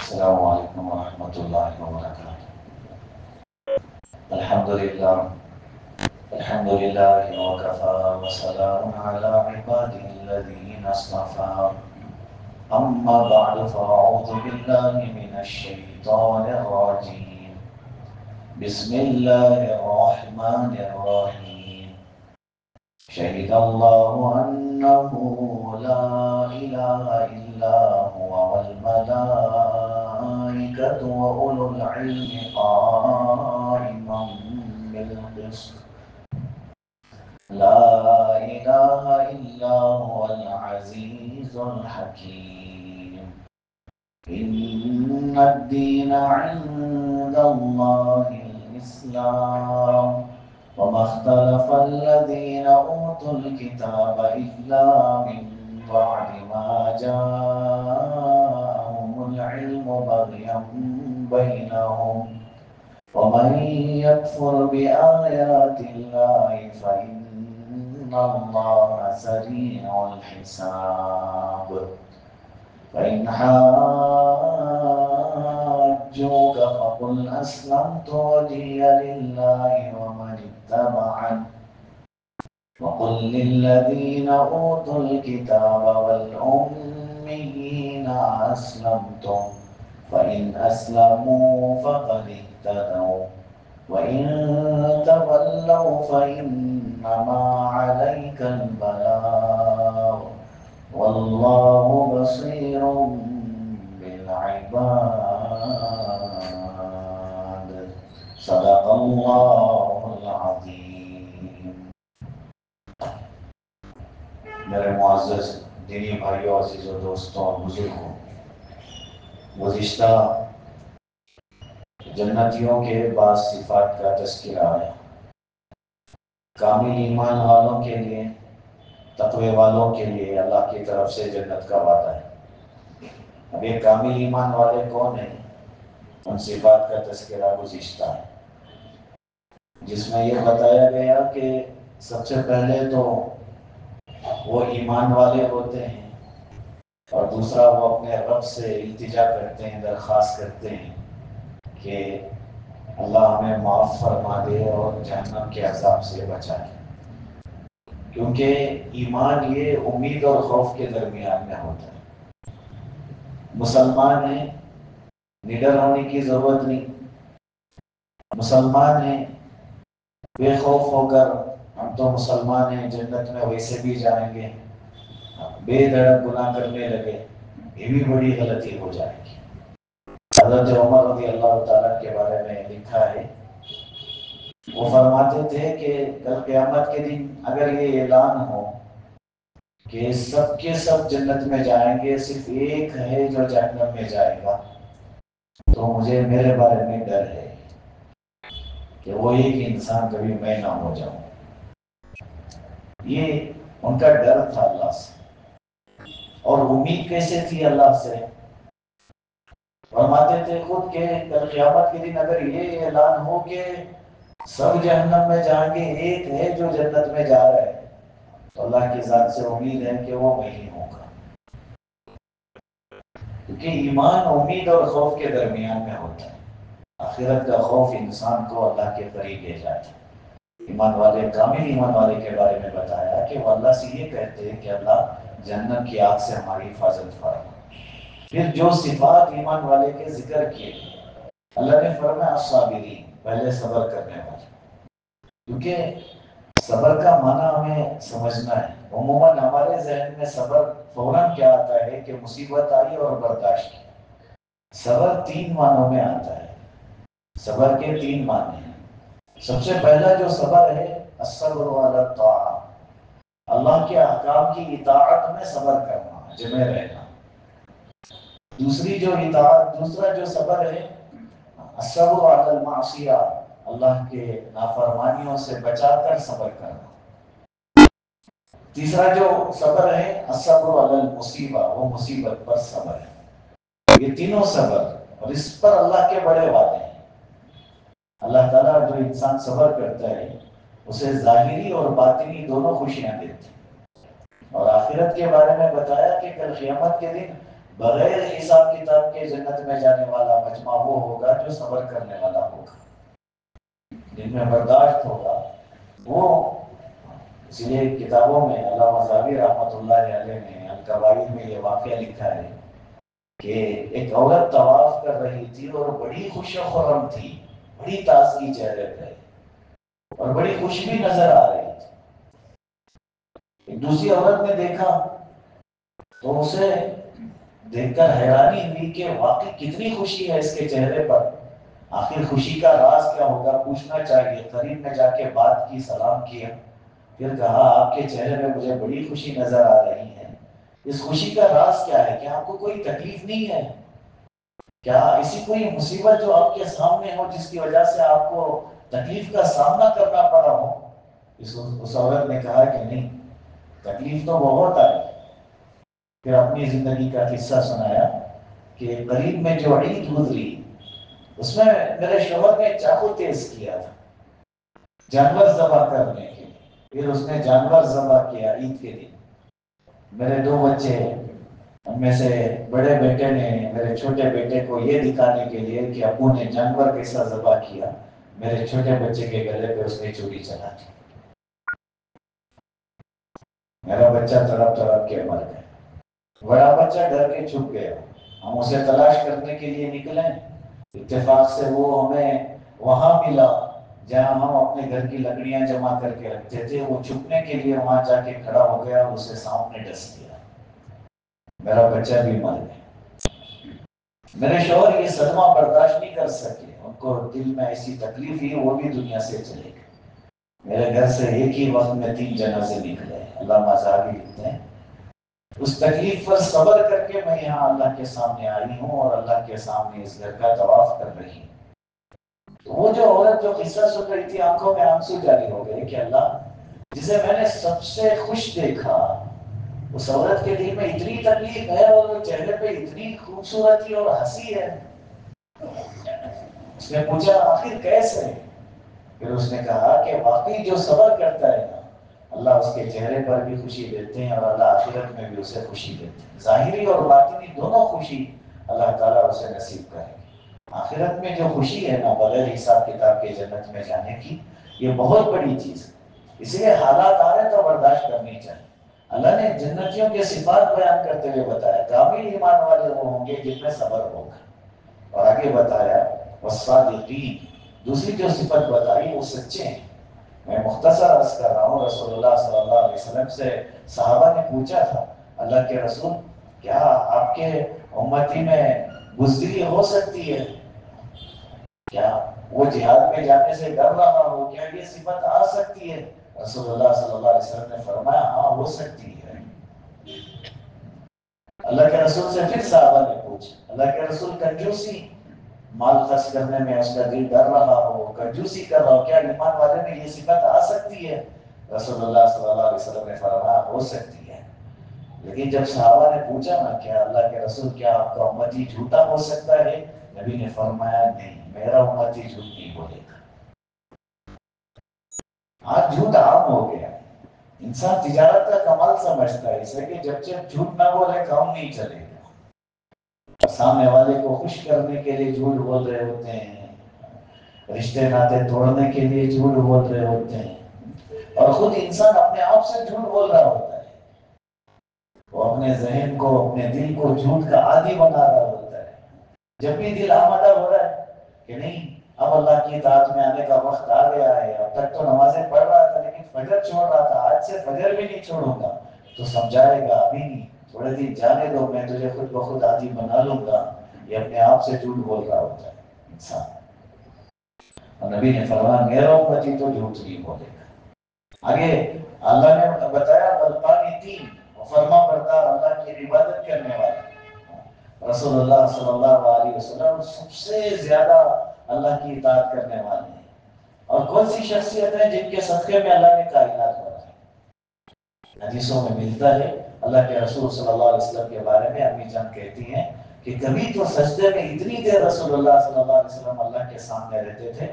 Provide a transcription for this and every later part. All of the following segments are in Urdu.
السلام علیکم ورحمۃ اللہ وبرکاتہ۔ الحمد للہ الحمد للہ وکفى وسلام علی عباده الذین اصطفى اما بعد فاعوذ باللہ من الشیطان الرجیم بسم اللہ الرحمن الرحیم شہد اللہ انہ لا الہ الا هو والملائکۃ وأولو العلم قائما بالقسط لا الہ الا هو العزیز الحکیم ان الدین عند اللہ الاسلام وما اختلف الذين أوتوا الكتاب إلا من بعد ما جاءهم العلم بغيا بينهم ومن يكفر بآيات الله فإن الله سريع الحساب فإن حاجوك فقل أسلمت وجهي لله ومن اتبعني وقل للذين أوتوا الكتاب والأميين أسلمتم فإن أسلموا فقد اهتدوا وإن تولوا فإنما عليك البلاغ والله بصير بالعباد صدق اللہ العظیم۔ میرے معزز دینی بھائیوں، عزیزوں، دوستوں اور بزرگوں، گزشتہ جنتیوں کے بعض صفات کا تذکرہ ہے۔ کامل ایمان والوں کے لیے، تقوی والوں کے لیے اللہ کی طرف سے جنت کا وعدہ ہے۔ اب یہ کامل ایمان والے کون ہیں؟ ان صفات کا تذکرہ گزشتہ ہے، جس میں یہ بتایا گیا کہ سب سے پہلے تو وہ ایمان والے ہوتے ہیں، اور دوسرا وہ اپنے رب سے التجا کرتے ہیں، درخواست کرتے ہیں کہ اللہ ہمیں معاف فرما دے اور جہنم کے عذاب سے بچائے، کیونکہ ایمان یہ امید اور خوف کے درمیان میں ہوتا ہے۔ مسلمان ہیں، نڈر ہونے کی ضرورت نہیں، مسلمان ہیں بے خوف ہو کر ہم تو مسلمان ہیں جنت میں ویسے بھی جائیں گے، بے دھڑک گناہ کرنے لگے، یہ بھی بڑی غلطی ہو جائے گی۔ حضرت عمر رضی اللہ تعالیٰ کے بارے میں لکھا ہے، وہ فرماتے تھے کہ کل قیامت کے دن اگر یہ اعلان ہو کہ سب کے سب جنت میں جائیں گے، صرف ایک ہے جو جہنم میں جائے گا، تو مجھے میرے بارے میں ڈر ہے کہ وہ ایک انسان کبھی میں نہ ہو جاؤں۔ یہ ان کا ڈر تھا اللہ سے، اور امید کیسے تھی اللہ سے؟ فرماتے تھے خود کہ کل قیامت کے دن اگر یہ اعلان ہو کہ سب جہنم میں جائیں گے، ایک ہے جو جنت میں جا رہا ہے، تو اللہ کی ذات سے امید ہے کہ وہ وہی ہوگا، کیونکہ ایمان امید اور خوف کے درمیان میں ہوتا ہے۔ آخرت کا خوف انسان کو اللہ کے قریب لے جاتا ہے۔ ایمان والے، کامل ایمان والے کے بارے میں بتایا کہ وہ اللہ سے یہ کہتے ہیں کہ اللہ جہنم کی آگ سے ہماری حفاظت فرما۔ پھر جو صفات ایمان والے کے ذکر کیے، اللہ نے فرمایا الصابرین، پہلے صبر کرنے والے، کیونکہ صبر کا معنی ہمیں سمجھنا ہے۔ عموماً ہمارے ذہن میں صبر فوراً کیا آتا ہے کہ مصیبت آئی اور برداشت کی۔ صبر 3 معنوں میں آتا ہے، صبر کے 3 معنی ہیں۔ سب سے پہلا جو صبر ہے، الصبر علی الطاعہ، اللہ کے احکام کی اطاعت میں صبر کرنا، جمع رہنا۔ دوسرا جو صبر ہے، الصبر علی المعصیہ، اللہ کے نافرمانیوں سے بچا کر صبر کرنا۔ تیسرا جو صبر ہے، الصبر علی المصیبہ، وہ مصیبت پر صبر ہے۔ یہ تینوں صبر، اور اس پر اللہ کے بڑے وعدے ہیں۔ اللہ تعالیٰ جو انسان صبر کرتا ہے اسے ظاہری اور باطنی دونوں خوشیاں دیتے ہیں۔ اور آخرت کے بارے میں بتایا کہ کل قیامت کے دن بغیر حساب کتاب کے کے جنت میں جانے والا مجمع وہ ہوگا جو صبر کرنے والا ہوگا، جن میں برداشت ہوگا وہ۔ اس لیے کتابوں میں علامہ زاوی رحمۃ اللہ علیہ نے القواعد میں یہ واقعہ لکھا ہے کہ ایک عورت طواف کر رہی تھی اور بڑی خوش و خرم تھی، بڑی تازگی چہرے پہ اور بڑی خوشبی نظر آ رہی تھی۔ ایک دوسری عورت نے دیکھا تو اسے دیکھ کر حیرانی ہوئی کہ واقعی کتنی خوشی ہے اس کے چہرے پر، آخر خوشی کا راز کیا ہوگا، پوچھنا چاہیے۔ قریب میں جا کے بات کی، سلام کیا، پھر کہا آپ کے چہرے میں مجھے بڑی خوشی نظر آ رہی ہے، اس خوشی کا راز کیا ہے؟ کیا آپ کو کوئی تکلیف نہیں ہے؟ کیا ایسی کوئی مصیبت جو آپ کے سامنے ہو جس کی وجہ سے آپ کو تکلیف کا سامنا کرنا پڑا ہو؟ اس عورت نے کہا کہ نہیں، تکلیف تو بہت آئی۔ پھر اپنی زندگی کا قصہ سنایا کہ قریب میں جو عید گزری اس میں میرے شوہر نے چاقو تیز کیا تھا جانور ذبح کرنے کے لیے، پھر اس نے جانور ذبح کیا عید کے دن۔ میرے دو بچے ہیں، ان میں سے بڑے بیٹے نے میرے چھوٹے بیٹے کو یہ دکھانے کے لیے کہ ابو نے جانور کیسا ذبح کیا، میرے چھوٹے بچے کے گلے پہ اس نے چوری چلا دی۔ میرا بچہ تڑپ تڑپ کے مر گیا، بڑا بچہ ڈر کے چھپ گیا۔ ہم اسے تلاش کرنے کے لیے نکلے، اتفاق سے وہ ہمیں وہاں ملا جہاں ہم اپنے گھر کی لکڑیاں جمع کر کے رکھتے تھے۔ وہ چھپنے کے لیے وہاں جا کے کھڑا ہو گیا اور اسے سانپ نے ڈس دیا، میرا بچہ بھی مر گیا۔ میرے شوہر یہ صدمہ برداشت نہیں کر سکے، ان کو دل میں ایسی تکلیف ہوئی، وہ بھی دنیا سے چلے گئے۔ میرے گھر سے ایک ہی وقت میں 3 جنازے نکلے۔ علامہ زاہبی لکھتے ہیں اس تکلیف پر صبر کر کے میں یہاں اللہ کے سامنے آئی ہوں اور اللہ کے سامنے اس گھر کا طواف کر رہی ہوں۔ تو وہ جو عورت جو قصہ سن رہی تھی، آنکھوں میں آنسو جاری ہو گئے کہ اللہ، جسے میں نے سب سے خوش دیکھا، اس عورت کے دل میں اتنی تکلیف ہے اور چہرے پہ اتنی خوبصورتی اور ہنسی ہے۔ اس نے پوچھا آخر کیسے؟ پھر اس نے کہا کہ واقعی جو صبر کرتا ہے نا، اللہ اس کے چہرے پر بھی خوشی دیتے ہیں اور اللہ آخرت میں بھی اسے خوشی دیتے ہیں۔ ظاہری اور باطنی دونوں خوشی اللہ تعالیٰ اسے نصیب کرے گی۔ آخرت میں جو خوشی ہے نا، بغیر حساب کتاب کے جنت میں جانے کی، یہ بہت بڑی چیز ہے۔ اس لیے حالات آ رہے تو برداشت کرنی چاہیے۔ اللہ نے جنتیوں کے صفات بیان کرتے ہوئے بتایا کامل ایمان والے وہ ہوں گے جن میں صبر ہوگا، اور آگے بتایا والصادقین، دوسری جو صفت بتائی وہ سچے ہیں۔ میں مختصر عرض کر رہا ہوں، رسول اللہ صلی اللہ علیہ وسلم سے صحابہ نے پوچھا تھا اللہ کے رسول کیا آپ کے امتی میں بزدلی ہو سکتی ہے؟ کیا وہ جہاد میں جانے سے ڈر رہا ہو، کیا یہ صفت آ سکتی ہے؟ رسول اللہ صلی اللہ علیہ وسلم نے فرمایا ہاں ہو سکتی ہے۔ اللہ کے رسول سے پھر صحابہ نے پوچھا اللہ کے رسول کنجوسی، مال خرچ کرنے میں اس کا دل ڈر رہا ہو، کنجوسی کر رہا ہو، کیا ایمان والے میں یہ صفت آ سکتی ہے؟ رسول اللہ صلی اللہ علیہ وسلم نے فرمایا ہو سکتی ہے۔ لیکن جب صحابہ نے پوچھا نا کیا اللہ کے رسول کیا آپ کا امتی جھوٹا ہو سکتا ہے، نبی نے فرمایا نہیں، میرا امتی جھوٹ نہیں بولے گا۔ آج جھوٹ عام ہو گیا، انسان تجارت کا کمال سمجھتا ہے، اس لیے کہ جب جھوٹ نہ بولے کام نہیں چلے گا۔ سامنے والے کو خوش کرنے کے لیے جھوٹ بول رہے ہوتے ہیں، رشتے ناطے توڑنے کے لیے جھوٹ بول رہے ہوتے ہیں، اور خود انسان اپنے آپ سے جھوٹ بول رہا ہوتا ہے۔ وہ اپنے ذہن کو، اپنے دل کو جھوٹ کا عادی بنا رہا ہوتا ہے۔ جب بھی دل آمادہ ہو رہا ہے کہ نہیں اب اللہ کی اطاعت میں آنے کا وقت آ گیا ہے، اب تک تو نمازیں پڑھ رہا تھا لیکن فجر چھوڑ رہا تھا، آج سے فجر بھی نہیں چھوڑوں گا، تو سمجھائے گا ابھی نہیں، تھوڑے دن جانے دو، میں تجھے خود بخود عادی بنا لوں گا۔ یہ اپنے آپ سے جھوٹ بول رہا ہوتا ہے انسان، اور نبی نے فرمایا میرا امتی تو جھوٹ نہیں بولے گا۔ آگے اللہ نے بتایا والقانتین، فرما بردار، اللہ کی عبادت کرنے والے۔ رسول اللہ صلی اللہ علیہ وسلم سب سے زیادہ اللہ کی اطاعت کرنے والے ہیں۔ اور کون سی شخصیت ہیں جن کے صدقے میں اللہ نے کائنات بنائی؟ حدیثوں میں ملتا ہے، اللہ کے رسول صلی اللہ علیہ وسلم کے بارے میں امی جان کہتی ہیں کہ کبھی تو سجدے میں اتنی دیر رسول اللہ صلی اللہ علیہ وسلم اللہ کے سامنے رہتے تھے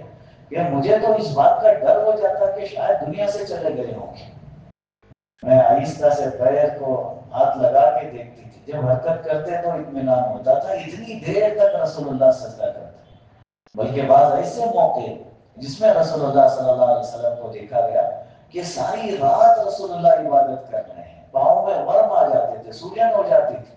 کہ مجھے تو اس بات کا ڈر ہو جاتا کہ شاید دنیا سے چلے گئے ہوں گے۔ میں آہستہ سے پیر کو ہاتھ لگا کے دیکھتی تھی، جب حرکت کرتے تو اطمینان ہوتا تھا، اتنی دیر تک رسول اللہ سجدہ کرتے۔ بلکہ بعض ایسے موقع جس میں رسول اللہ صلی اللہ علیہ وسلم کو دیکھا گیا کہ ساری رات رسول اللہ عبادت کر رہے ہیں، پاؤں میں ورم آ جاتے تھے، سوجن ہو جاتی تھی۔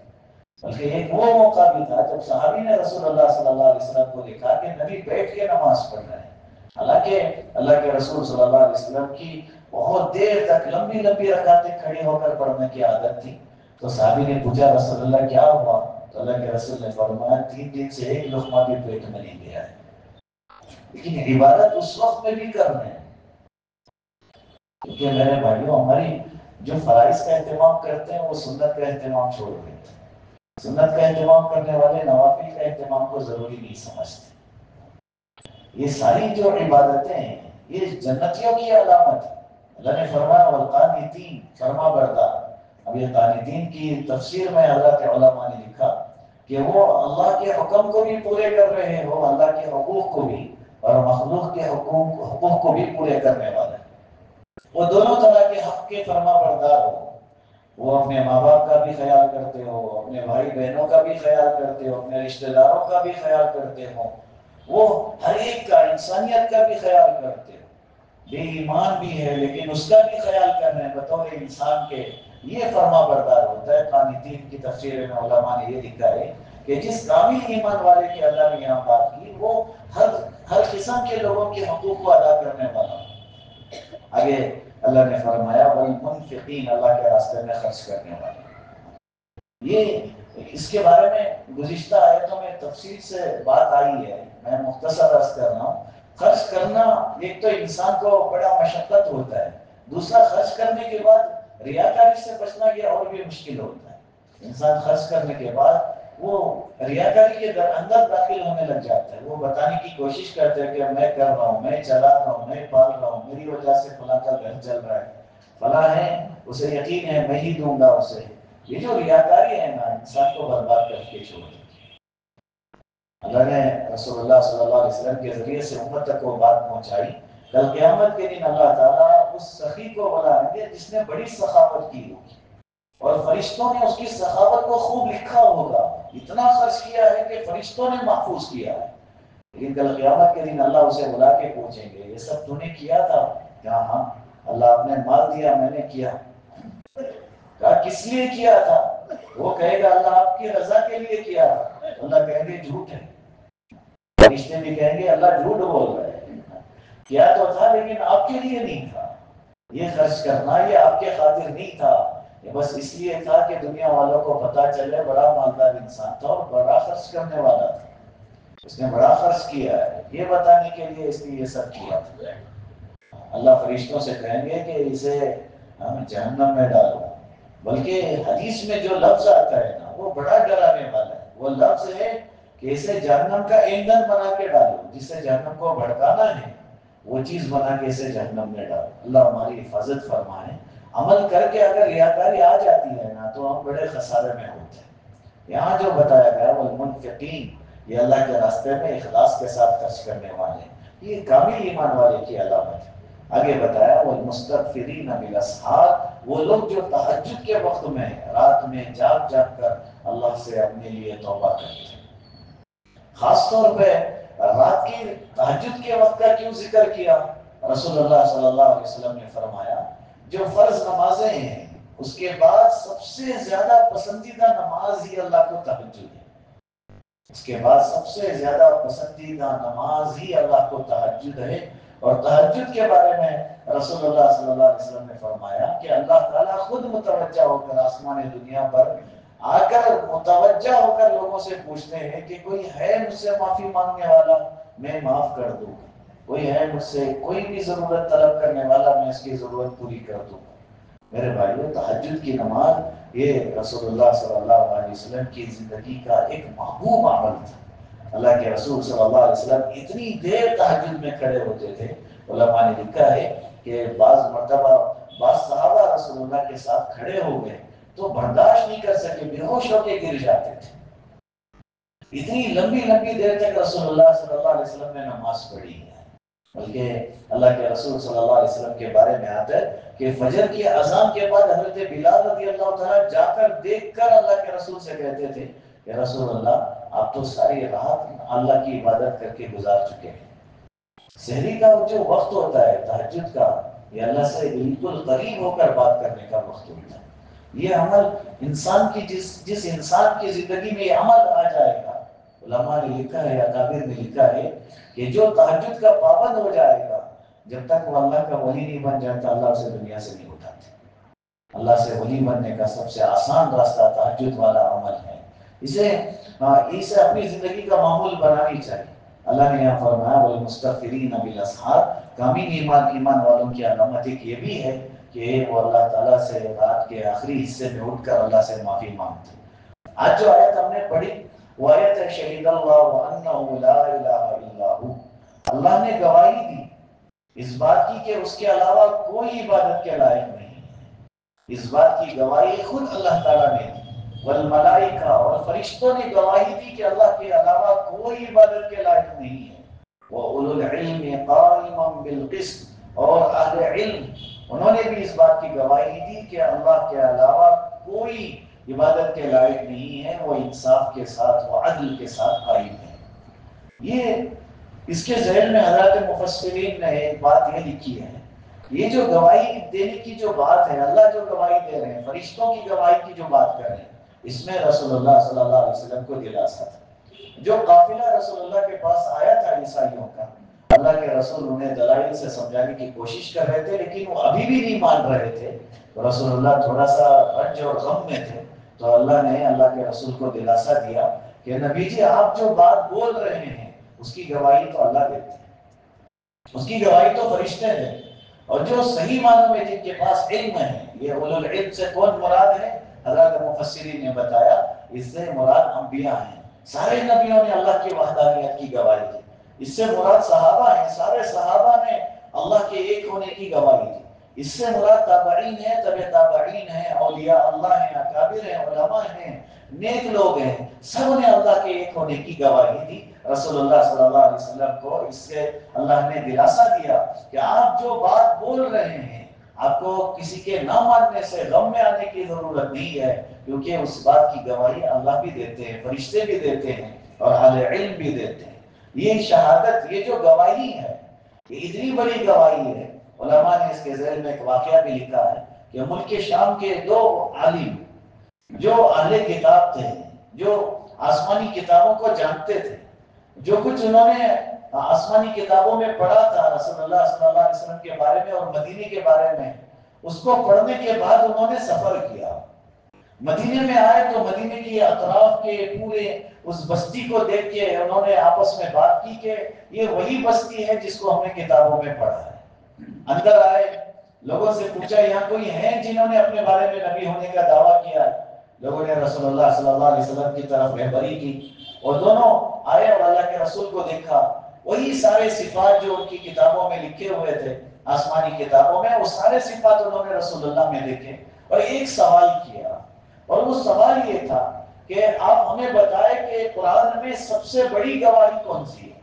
بلکہ ایک وہ موقع بھی تھا جب صحابی نے رسول اللہ صلی اللہ علیہ وسلم کو دیکھا کہ نبی بیٹھ کے نماز پڑھ رہے ہیں، حالانکہ اللہ کے رسول صلی اللہ علیہ وسلم کی بہت دیر تک لمبی لمبی رکعتیں کھڑے ہو کر پڑھنے کی عادت تھی۔ تو صحابی نے پوچھا رسول اللہ کیا ہوا؟ تو اللہ کے رسول نے فرمایا 3 دن سے ایک لقمہ بھی پیٹ میں نہیں گیا ہے۔ لیکن عبادت اس وقت میں بھی کر رہے ہیں، کیونکہ میرے بھائیوں ہماری جو فرائض کا اہتمام کرتے ہیں وہ سنت کا اہتمام چھوڑ دیتے ہیں۔ سنت کا اہتمام کرنے والے نوافل کا اہتمام کو ضروری نہیں سمجھتے۔ یہ ساری جو عبادتیں ہیں یہ جنتیوں کی علامت ہے۔ اللہ نے فرمایا والقانتین، فرما بردار۔ اب یہ قانتین کی تفسیر میں حضرات علماء نے لکھا کہ وہ اللہ کے حکم کو بھی پورے کر رہے ہو، اللہ کے حقوق کو بھی، اور مخلوق کے حقوق کو بھی پورے کرنے والے، وہ دونوں طرح کے حق کے فرما بردار ہو۔ وہ اپنے ماں باپ کا بھی خیال کرتے ہو، اپنے بھائی بہنوں کا بھی خیال کرتے ہو، اپنے رشتہ داروں کا بھی خیال کرتے ہو، وہ ہر ایک کا، انسانیت کا بھی خیال کرتے ہو۔ بے ایمان بھی ہے لیکن اس کا بھی خیال کرنا ہے بطور انسان کے، یہ فرما بردار ہوتا ہے۔ قانتین کی تفسیر میں علماء نے یہ لکھا ہے کہ جس کامل ایمان والے کی اللہ نے یہاں بات کی وہ ہر قسم کے لوگوں کے حقوق کو ادا کرنے والا ہو۔ آگے اللہ نے فرمایا والمنفقین، اللہ کے راستے میں خرچ کرنے والے۔ یہ اس کے بارے میں گزشتہ آیتوں میں تفصیل سے بات آئی ہے، میں مختصر عرض کر رہا ہوں۔ خرچ کرنا ایک تو انسان کو بڑا مشقت ہوتا ہے، دوسرا خرچ کرنے کے بعد ریاکاری سے بچنا یہ اور بھی مشکل ہوتا ہے۔ انسان خرچ کرنے کے بعد وہ ریاکاری کے اندر داخل ہونے لگ جاتا ہے، وہ بتانے کی کوشش کرتے ہیں کہ میں کر رہا ہوں، میں چلا رہا ہوں، میں پال رہا ہوں، میری وجہ سے فلاں کا گھر چل رہا ہے، فلاں ہے اسے یقین ہے میں ہی دوں گا اسے۔ یہ جو ریاکاری ہے نا انسان کو برباد کر کے چھوڑ دیتی ہے۔ اللہ نے رسول اللہ صلی اللہ علیہ وسلم کے ذریعے سے امت تک وہ بات پہنچائی۔ کل قیامت کے دن اللہ تعالیٰ اس سخی کو بلائیں گے جس نے بڑی سخاوت کی ہوگی، اور فرشتوں نے اس کی سخاوت کو خوب لکھا ہوگا، اتنا خرچ کیا ہے کہ فرشتوں نے محفوظ کیا ہے۔ لیکن کل قیامت کے دن اللہ اسے بلا کے پوچھیں گے یہ سب تو نے کیا تھا؟ کیا ہاں اللہ آپ نے مال دیا، میں نے کیا۔ کہا کس لیے کیا تھا؟ وہ کہے گا اللہ آپ کی رضا کے لیے کیا تھا۔ اللہ کہیں گے جھوٹ ہے، فرشتے بھی کہیں گے اللہ جھوٹ بول رہے ہیں، کیا تو تھا لیکن آپ کے لیے نہیں تھا، یہ خرچ کرنا یہ آپ کے خاطر نہیں تھا، یہ بس اس لیے تھا کہ دنیا والوں کو پتا چلے بڑا مالدار انسان تھا اور بڑا خرچ کرنے والا تھا، اس نے بڑا خرچ کیا ہے، یہ بتانے کے لیے اس نے یہ سب کیا تھا۔ اللہ فرشتوں سے کہیں گے کہ اسے جہنم میں ڈالو۔ بلکہ حدیث میں جو لفظ آتا ہے نا وہ بڑا ڈرانے والا ہے، وہ لفظ ہے کہ اسے جہنم کا ایندھن بنا کے ڈالو، جس سے جہنم کو بھڑکانا ہے وہ چیز بنا کے اسے جہنم میں ڈالو۔ اللہ ہماری حفاظت فرمائے۔ عمل کر کے اگر ریاکاری آ جاتی ہے نا تو ہم بڑے خسارے میں ہوتے ہیں۔ یہاں جو بتایا گیا والمنفقین، یہ اللہ کے راستے میں اخلاص کے ساتھ خرچ کرنے والے، یہ کامل ایمان والے کی علامت ہے۔ آگے بتایا والمستغفرین بالاسحار، وہ لوگ جو تہجد کے وقت میں رات میں جاگ جاگ کر اللہ سے اپنے لیے توبہ کرتے ہیں۔ خاص طور پہ رات کی تہجد کے وقت کا کیوں ذکر کیا؟ رسول اللہ صلی اللہ علیہ وسلم نے فرمایا جو فرض نمازیں ہیں اس کے بعد سب سے زیادہ پسندیدہ نماز ہی اللہ کو تہجد ہے، اس کے بعد سب سے زیادہ پسندیدہ نماز ہی اللہ کو تہجد ہے۔ اور تہجد کے بارے میں رسول اللہ صلی اللہ علیہ وسلم نے فرمایا کہ اللہ تعالیٰ خود متوجہ ہو کر آسمان دنیا پر آ کر متوجہ ہو کر لوگوں سے پوچھتے ہیں کہ کوئی ہے مجھ سے معافی مانگنے والا، میں معاف کر دوں گا، کوئی ہے مجھ سے کوئی بھی ضرورت طلب کرنے والا، میں اس کی ضرورت پوری کر دوں گا۔ میرے بھائیو تہجد کی نماز یہ رسول اللہ صلی اللہ علیہ وسلم کی زندگی کا ایک محبوب عمل تھا۔ اللہ کے رسول صلی اللہ علیہ وسلم اتنی دیر تہجد میں کھڑے ہوتے تھے، علماء نے لکھا ہے کہ بعض مرتبہ بعض صحابہ رسول اللہ کے ساتھ کھڑے ہو گئے تو برداشت نہیں کر سکے، بے ہوش ہو کے گر جاتے تھے۔ اتنی لمبی لمبی دیر تک رسول اللہ صلی اللہ علیہ وسلم نے نماز پڑھی ہے۔ بلکہ اللہ کے رسول صلی اللہ علیہ وسلم کے بارے میں آتا ہے کہ فجر کی اذان کے بعد حضرت بلال رضی اللہ تعالیٰ جا کر دیکھ کر اللہ کے رسول سے کہتے تھے کہ رسول اللہ آپ تو ساری رات اللہ کی عبادت کر کے گزار چکے ہیں، سحری کا جو وقت ہوتا ہے تہجد کا، یہ اللہ سے بالکل قریب ہو کر بات کرنے کا وقت ہوتا ہے۔ یہ عمل انسان کی جس انسان کی زندگی میں یہ عمل آ جائے گا، علماء نے لکھا ہے، اکابر نے لکھا ہے کہ جو تہجد کا پابند ہو جائے گا، جب تک وہ اللہ کا ولی نہیں بن جاتا اللہ اسے دنیا سے نہیں اٹھاتے۔ اللہ سے ولی بننے کا سب سے آسان راستہ تہجد والا عمل ہے۔ اسے اپنی زندگی کا معمول بنانی چاہیے۔ اللہ نے یہاں فرمایا والمستغفرین بالاسحار، کامل ایمان والوں کی علامت ایک یہ بھی ہے کہ وہ اللہ تعالیٰ سے رات کے آخری حصے میں اٹھ کر اللہ سے معافی مانگتے۔ آج جو آیت ہم نے پڑھی وہ آیت ہے شہید اللہ انہ لا الہ الا ہو، اللہ نے گواہی دی اس بات کی کہ اس کے علاوہ کوئی عبادت کے لائق نہیں ہے۔ اس بات کی گواہی خود اللہ تعالیٰ نے دی، والملائکہ، اور فرشتوں نے گواہی دی کہ اللہ کے علاوہ کوئی عبادت کے لائق نہیں ہے۔ وَأُولُو الْعِلْمِ قَائِمًا بِالْقِسْطِ، اور اہل علم انہوں نے بھی اس بات کی گواہی دی کہ اللہ کے علاوہ کوئی عبادت کے لائق نہیں ہے، وہ انصاف کے ساتھ، وہ عدل کے ساتھ قائم ہے۔ یہ اس کے ذہن میں حضرات مفسرین نے ایک بات یہ لکھی ہے، یہ جو گواہی دینے کی جو بات ہے، اللہ جو گواہی دے رہے ہیں، فرشتوں کی گواہی کی جو بات کر رہے ہیں، اس میں رسول اللہ صلی اللہ علیہ وسلم کو دلاسا تھا۔ جو قافلہ رسول اللہ کے پاس آیا تھا عیسائیوں کا، اللہ کے رسول انہیں دلائل سے سمجھانے کی کوشش کر رہے تھے، لیکن وہ ابھی بھی نہیں مان رہے تھے۔ رسول اللہ تھوڑا سا رنج اور غم میں تھے، تو اللہ نے اللہ کے رسول کو دلاسا دیا کہ نبی جی آپ جو بات بول رہے ہیں اس کی گواہی تو اللہ دیتے ہیں، اس کی گواہی تو فرشتے ہیں، اور جو صحیح معنوں میں جن کے پاس علم ہے، یہ اولو العلم سے کون مراد ہے؟ حضرات مفسرین نے بتایا اس سے مراد انبیاء ہیں، سارے نبیوں نے اللہ کی وحدانیت کی گواہی دی۔ اس سے مراد صحابہ ہیں، سارے صحابہ نے اللہ کے ایک ہونے کی گواہی دی۔ اس سے مراد تابعین ہیں، تبع تابعین ہیں، اولیاء اللہ ہیں، اکابر ہیں، علماء ہیں، نیک لوگ ہیں، سب نے اللہ کے ایک ہونے کی گواہی دی۔ رسول اللہ صلی اللہ علیہ وسلم کو اس سے اللہ نے دلاسا دیا کہ آپ جو بات بول رہے ہیں، آپ کو کسی کے نہ ماننے سے غم میں آنے کی ضرورت نہیں ہے، کیونکہ اس بات کی گواہی اللہ بھی دیتے ہیں، فرشتے بھی دیتے ہیں، اور اہل علم بھی دیتے ہیں۔ یہ شہادت، یہ جو گواہی ہے، یہ اتنی بڑی گواہی ہے، علماء نے اس کے ذیل میں ایک واقعہ بھی لکھا ہے کہ ملک شام کے دو عالم جو اہل کتاب تھے، جو آسمانی کتابوں کو جانتے تھے، جو کچھ انہوں نے آسمانی کتابوں میں پڑھا تھا رسول اللہ صلی اللہ علیہ وسلم کے بارے میں اور مدینے کے بارے میں، اس کو پڑھنے کے بعد انہوں نے سفر کیا، مدینے میں آئے تو مدینے کی اطراف کے پورے اس بستی کو دیکھ کے انہوں نے آپس میں بات کی کہ یہ وہی بستی ہے جس کو ہم نے کتابوں میں پڑھا ہے۔ اندر آئے، لوگوں سے پوچھا یہاں کوئی ہیں جنہوں نے اپنے بارے میں نبی ہونے کا دعویٰ کیا ہے؟ لوگوں نے رسول اللہ صلی اللہ علیہ وسلم کی طرف رہبری کی، اور دونوں آئے اور اللہ کے رسول کو دیکھا، وہی سارے صفات جو ان کی کتابوں میں لکھے ہوئے تھے آسمانی کتابوں میں، وہ سارے صفات انہوں نے رسول اللہ میں دیکھے، اور ایک سوال کیا، اور وہ سوال یہ تھا کہ آپ ہمیں بتائیں کہ قرآن میں سب سے بڑی گواہی کون سی ہے؟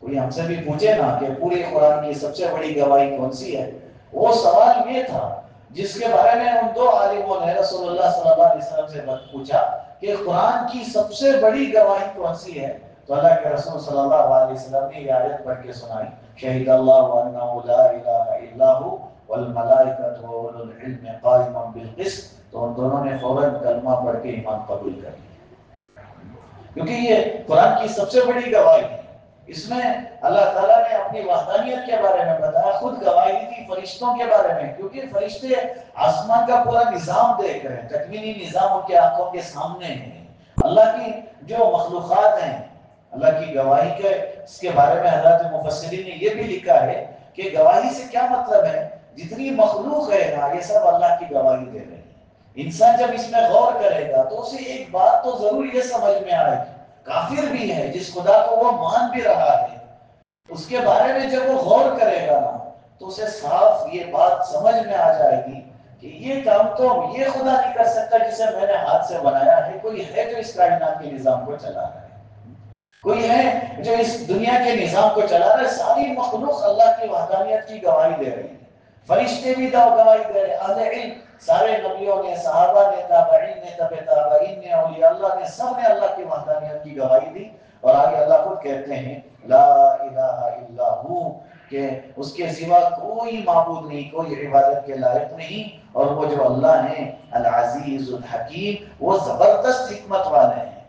کوئی ہم سے بھی پوچھے نا کہ پورے قرآن کی سب سے بڑی گواہی کون سی ہے، وہ سوال یہ تھا جس کے بارے میں ان دو عالموں نے رسول اللہ صلی اللہ علیہ وسلم سے پوچھا کہ قرآن کی سب سے بڑی گواہی کون سی ہے؟ تو اللہ کے رسول صلی اللہ علیہ وسلم نے یہ آیت پڑھ کے سنائی، شہید اللہ انہ لا الہ الا ہو والملائکۃ واولو العلم قائما بالقسط، تو ان دونوں نے فوراً کلمہ پڑھ کے ایمان قبول کر لیا، کیونکہ یہ قرآن کی سب سے بڑی گواہی ہے۔ اس میں اللہ تعالیٰ نے اپنی وحدانیت کے بارے میں بتایا، خود گواہی دی فرشتوں کے بارے میں، کیونکہ فرشتے آسمان کا پورا نظام دیکھ رہے ہیں، تکوینی نظام ان کے آنکھوں کے سامنے ہے، اللہ کی جو مخلوقات ہیں، اللہ کی گواہی کے اس کے بارے میں حضرات مفسرین نے یہ بھی لکھا ہے کہ گواہی سے کیا مطلب ہے، جتنی مخلوق ہے نا یہ سب اللہ کی گواہی دے رہے ہیں۔ انسان جب اس میں غور کرے گا تو اسے ایک بات تو ضرور یہ سمجھ میں آئے گی، کافر بھی ہے جس خدا کو وہ مان بھی رہا ہے، اس کے بارے میں جب وہ غور کرے گا نا تو اسے صاف یہ بات سمجھ میں آ جائے گی کہ یہ کام تو یہ خدا نہیں کر سکتا جسے میں نے ہاتھ سے بنایا ہے، کوئی ہے جو اس کائنات کے نظام کو چلا رہا ہے۔ کوئی ہے جو اس دنیا کے نظام کو چلا رہا ہے؟ ساری مخلوق اللہ کی وحدانیت کی گواہی دے رہی ہے، فرشتے بھی گواہی دے رہے ہیں، اہل علم سارے نبیوں نے، صحابہ نے، تابعین نے، تبع تابعین نے، اولیاء اللہ نے، سب نے اللہ کی وحدانیت کی گواہی دی۔ اور آگے اللہ خود کہتے ہیں لا الہ الا ہو، کہ اس کے سوا کوئی معبود نہیں، کوئی عبادت کے لائق نہیں، اور وہ جو اللہ ہے العزیز الحکیم، وہ زبردست حکمت والے ہیں،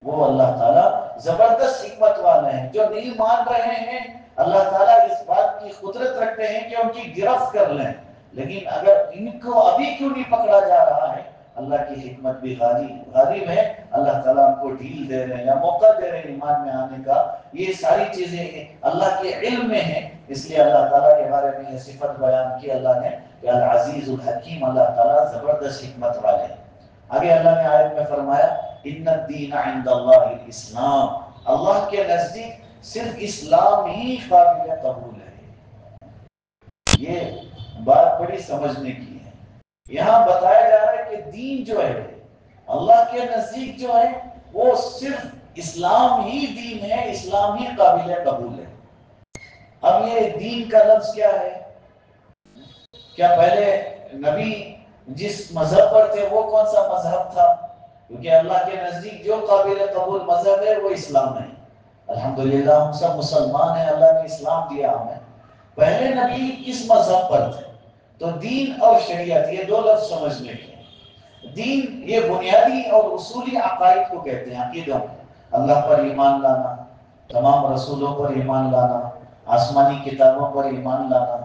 وہ اللہ تعالیٰ زبردست حکمت والے ہیں۔ جو نہیں مان رہے ہیں، اللہ تعالیٰ اس بات کی قدرت رکھتے ہیں کہ ان کی گرفت کر لیں، لیکن اگر ان کو ابھی کیوں نہیں پکڑا جا رہا ہے، اللہ کی حکمت بھی غالب ہے، اللہ تعالیٰ ان کو ڈھیل دے رہے ہیں یا موقع دے رہے ہیں ایمان میں آنے کا۔ یہ ساری چیزیں اللہ کے علم میں ہیں، اس لیے اللہ تعالیٰ کے بارے میں یہ صفت بیان کی اللہ نے کہ العزیز الحکیم، اللہ تعالیٰ زبردست حکمت والے ہیں۔ آگے اللہ نے آیت میں فرمایا ان الدین عند اللہ الاسلام، اللہ کے نزدیک صرف اسلام ہی قابل قبول ہے۔ یہ بات بڑی سمجھنے کی ہے۔ یہاں بتایا جا رہا ہے کہ دین جو ہے اللہ کے نزدیک جو ہے وہ صرف اسلام ہی دین ہے، اسلام ہی قابل قبول ہے۔ اب یہ دین کا لفظ کیا ہے؟ کیا پہلے نبی جس مذہب پر تھے وہ کون سا مذہب تھا؟ کیونکہ اللہ کے نزدیک جو قابل قبول مذہب ہے وہ اسلام ہے۔ الحمدللہ ہم سب مسلمان ہیں، اللہ نے اسلام دیا ہمیں۔ پہلے نبی کس مذہب پر تھے؟ تو دین اور شریعت یہ دو لفظ سمجھنے کے ہیں۔ دین یہ بنیادی اور اصولی عقائد کو کہتے ہیں، عقیدوں، اللہ پر ایمان لانا، تمام رسولوں پر ایمان لانا، آسمانی کتابوں پر ایمان لانا،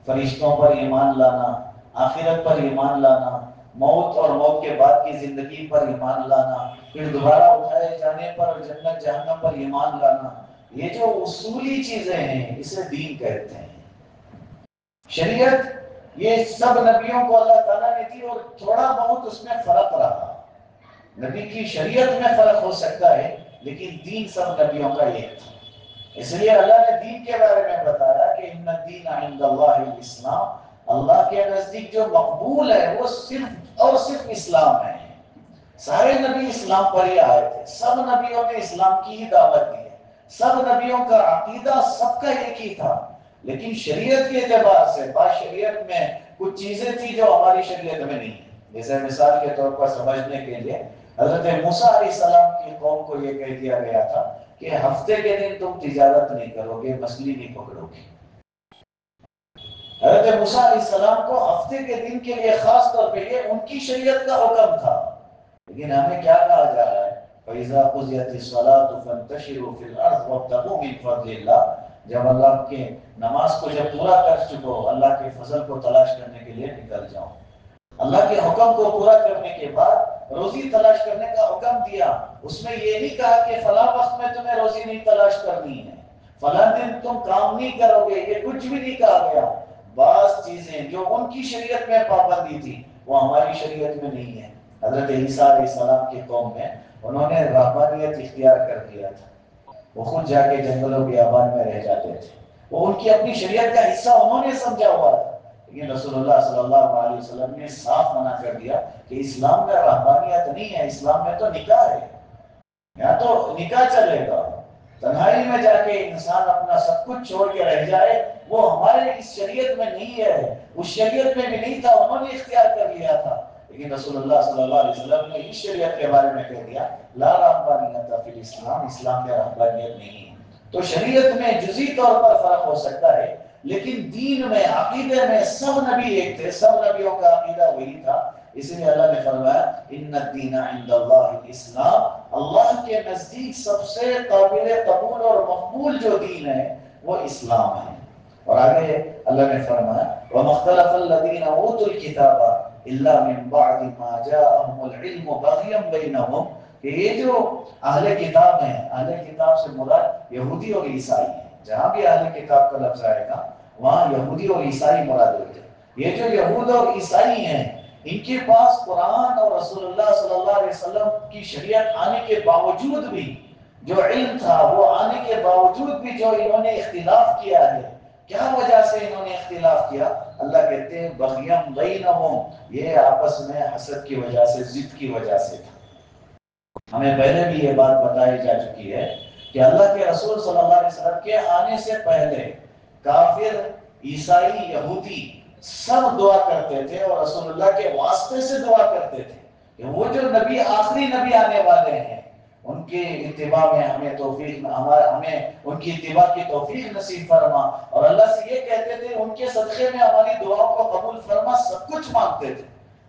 فرشتوں پر ایمان لانا، آخرت پر ایمان لانا، موت اور موت کے بعد کی زندگی پر ایمان لانا، پھر دوبارہ اٹھائے جانے پر جنت جہنم پر ایمان لانا، یہ جو اصولی چیزیں ہیں اسے دین کہتے ہیں۔ شریعت یہ سب نبیوں کو اللہ تعالیٰ نے دی، اور تھوڑا بہت اس میں فرق رہا، نبی کی شریعت میں فرق ہو سکتا ہے لیکن دین سب نبیوں کا ایک تھا۔ اس لیے اللہ نے دین کے بارے میں بتایا کہ ان الدین عند اللہ الاسلام، اللہ کے نزدیک جو مقبول ہے وہ صرف اور صرف اسلام ہے۔ سارے نبی اسلام پر ہی آئے تھے، سب نبیوں نے اسلام کی ہی دعوت دی ہے، سب نبیوں کا عقیدہ سب کا ایک ہی تھا، لیکن شریعت کے اعتبار سے بعض شریعت میں کچھ چیزیں تھی جو ہماری شریعت میں نہیں ہے۔ جیسے مثال کے طور پر سمجھنے کے لیے حضرت موسیٰ علیہ السلام کی قوم کو یہ کہہ دیا گیا تھا کہ ہفتے کے دن تم تجارت نہیں کرو گے، مچھلی نہیں پکڑو گے۔ حضرت موسیٰ علیہ السلام کو ہفتے کے دن کے لیے خاص طور پہ یہ ان کی شریعت کا حکم تھا، لیکن ہمیں کیا کہا جا رہا ہے؟ فَإِذَا قُضِيَتِ الصَّلَاةُ فَانتَشِرُوا فِي الْأَرْضِ وَابْتَغُوا مِن فَضْلِ اللَّهِ، جب اللہ کے نماز کو جب پورا کر چکو، اللہ کے فضل کو تلاش کرنے کے لیے نکل جاؤ۔ اللہ کے حکم کو پورا کرنے کے بعد روزی تلاش کرنے کا حکم دیا، اس میں یہ نہیں کہا کہ فلاں وقت میں تمہیں روزی نہیں تلاش کرنی ہے، فلاں دن تم کام نہیں کرو گے، یہ کچھ بھی نہیں کہا گیا۔ بعض چیزیں جو ان کی شریعت میں پابندی تھی وہ ہماری شریعت میں نہیں ہے۔ حضرت عیسیٰ علیہ السلام کی قوم میں انہوں نے رہبانیت اختیار کر دیا تھا، وہ خود جا کے جنگلوں بیابان میں رہ جاتے تھے، وہ ان کی اپنی شریعت کا حصہ انہوں نے سمجھا ہوا تھا، لیکن رسول اللہ صلی اللہ علیہ وسلم نے صاف منع کر دیا کہ اسلام میں رہبانیت نہیں ہے، اسلام میں تو نکاح ہے، یہاں تو نکاح چلے گا، تنہائی میں جا کے انسان اپنا سب کچھ چھوڑ کے رہ جائے، وہ ہمارے اس شریعت میں نہیں ہے، اس شریعت میں بھی نہیں تھا، انہوں نے اختیار کر لیا تھا، لیکن رسول اللہ صلی اللہ علیہ وسلم نے اس شریعت کے بارے میں کہہ دیا لا رہبانیت فی الاسلام، اسلام میں رہبانیت نہیں ہے۔ تو شریعت میں جزئی طور پر فرق ہو سکتا ہے، لیکن دین میں، عقیدے میں سب نبی ایک تھے، سب نبیوں کا عقیدہ وہی تھا۔ اس لیے اللہ نے فرمایا ان الدین عند اللہ الاسلام، اللہ کے نزدیک سب سے قابل قبول اور مقبول جو دین ہے وہ اسلام ہے۔ اور آگے اللہ نے فرمایا وَمَا اخْتَلَفَ الَّذِينَ أُوتُوا الْكِتَابَ إِلَّا مِن بَعْدِ مَا جَاءَهُمُ الْعِلْمُ بَغْيًا بَيْنَهُمْ، کہ یہ جو اہل کتاب ہیں، اہل کتاب سے مراد یہودی اور عیسائی ہیں، جہاں بھی اہل کتاب کا لفظ آئے گا وہاں یہودی اور عیسائی مراد ہوتے ہیں۔ یہ جو یہود اور عیسائی ہیں ان کے پاس قرآن اور رسول اللہ صلی اللہ علیہ وسلم کی شریعت آنے کے باوجود بھی جو علم تھا، وہ آنے کے باوجود بھی جو انہوں نے اختلاف کیا ہے، کیا وجہ سے انہوں نے اختلاف کیا؟ اللہ کہتے ہیں بغیم بینہم، یہ آپس میں حسد کی وجہ سے، ضد کی وجہ سے تھا۔ ہمیں پہلے بھی یہ بات بتائی جا چکی ہے کہ کہ اللہ کے رسول صلی اللہ علیہ وسلم کے آنے سے پہلے کافر، عیسائی، یہودی سب دعا کرتے تھے اور رسول اللہ کے واسطے سے دعا کرتے تھے کہ وہ جو نبی، آخری نبی آنے والے ہیں، ان کی اتباع میں ہمیں توفیق، ہمیں ان کی اتباع کی توفیق نصیب فرما، اور اللہ سے یہ کہتے تھے ان کے صدقے میں ہماری دعاؤں کو قبول فرما، سب کچھ مانگتے تھے۔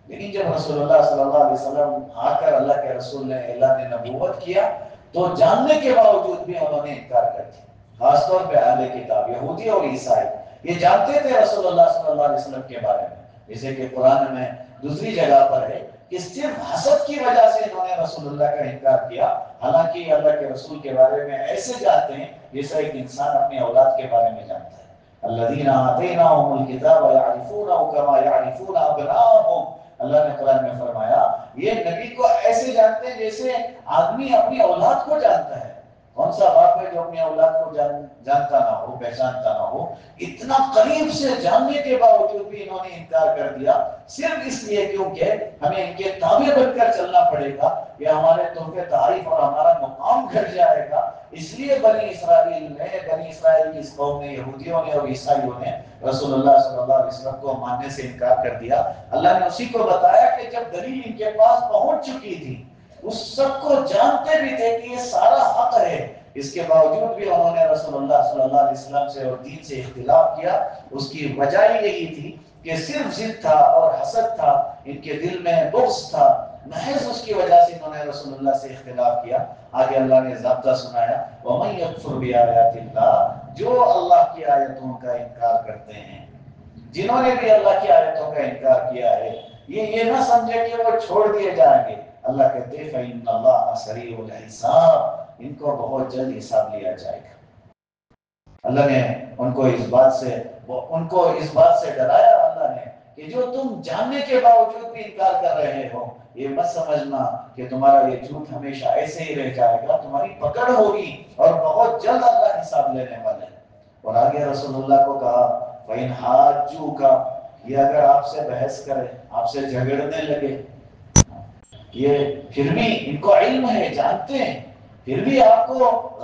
لیکن جب رسول اللہ صلی اللہ علیہ وسلم آ کر اللہ کے رسول نے اعلان نبوت کیا تو جاننے کے باوجود بھی انہوں نے انکار کر دیا۔ خاص طور پہ اہل کتاب یہودی اور عیسائی یہ جانتے تھے رسول اللہ صلی اللہ علیہ وسلم کے بارے میں، جیسے کہ قرآن میں دوسری جگہ پر ہے کہ صرف حسد کی وجہ سے انہوں نے رسول اللہ کا انکار کیا، حالانکہ اللہ کے رسول کے بارے میں ایسے جانتے ہیں جیسا ایک انسان اپنی اولاد کے بارے میں جانتا ہے۔ الذین آتیناہم الکتاب یعرفونہ کما یعرفون ابناءہم، اللہ نے قرآن میں فرمایا یہ نبی کو ایسے جانتے ہیں جیسے آدمی اپنی اولاد کو جانتا ہے۔ کون سا باپ ہے جو اپنی اولاد کو جانتا نہ ہو، پہچانتا نہ ہو؟ اتنا قریب سے جاننے کے باوجود بھی انہوں نے انکار کر دیا، صرف اس لیے کیونکہ ہمیں ان کے تابع بن کر چلنا پڑے گا، یہ ہمارے تحفے تحائف اور ہمارا مقام گھٹ جائے گا۔ اس لیے بنی اسرائیل کی اس قوم نے، یہودیوں نے اور عیسائیوں نے رسول اللہ صلی اللہ علیہ وسلم کو ماننے سے انکار کر دیا۔ اللہ نے اسی کو بتایا کہ جب دلیل ان کے پاس پہنچ چکی تھی، اس سب کو جانتے بھی تھے کہ یہ سارا حق ہے، اس کے باوجود بھی انہوں نے رسول اللہ صلی اللہ علیہ وسلم سے اور دین سے اختلاف کیا۔ اس کی وجہ یہی تھی کہ صرف ضد تھا اور حسد تھا، ان کے دل میں بغض تھا، محض اس کی وجہ سے انہوں نے رسول اللہ سے اختلاف کیا۔ آگے اللہ نے ضابطہ سنایا، وَمَن يَكْفُرْ بِآيَاتِ اللَّهِ، جو اللہ کی آیتوں کا انکار کرتے ہیں، جنہوں نے بھی اللہ کی آیتوں کا انکار کیا ہے، یہ نہ سمجھے کہ وہ چھوڑ دیے جائیں گے۔ اللہ کہتے ہیں فَإِنَّ اللَّهَ سَرِيعُ الْحِسَابِ، ان کو بہت جلد حساب لیا جائے گا۔ اللہ نے ان کو اس بات سے ڈرایا، اللہ نے کہ جو تم جاننے کے باوجود بھی انکار کر رہے ہو، یہ مت سمجھنا کہ تمہارا یہ جھوٹ ہمیشہ ایسے ہی رہ جائے گا، تمہاری پکڑ ہوگی اور بہت جلد اللہ حساب لینے والے ہیں۔ اور آگے رسول اللہ کو کہا فَإِنْ حَاجُّوكَ، یہ اگر آپ سے بحث کرے، آپ سے جھگڑنے لگے، یہ پھر بھی ان کو علم ہے، جانتے ہیں، پھر بھی آپ کو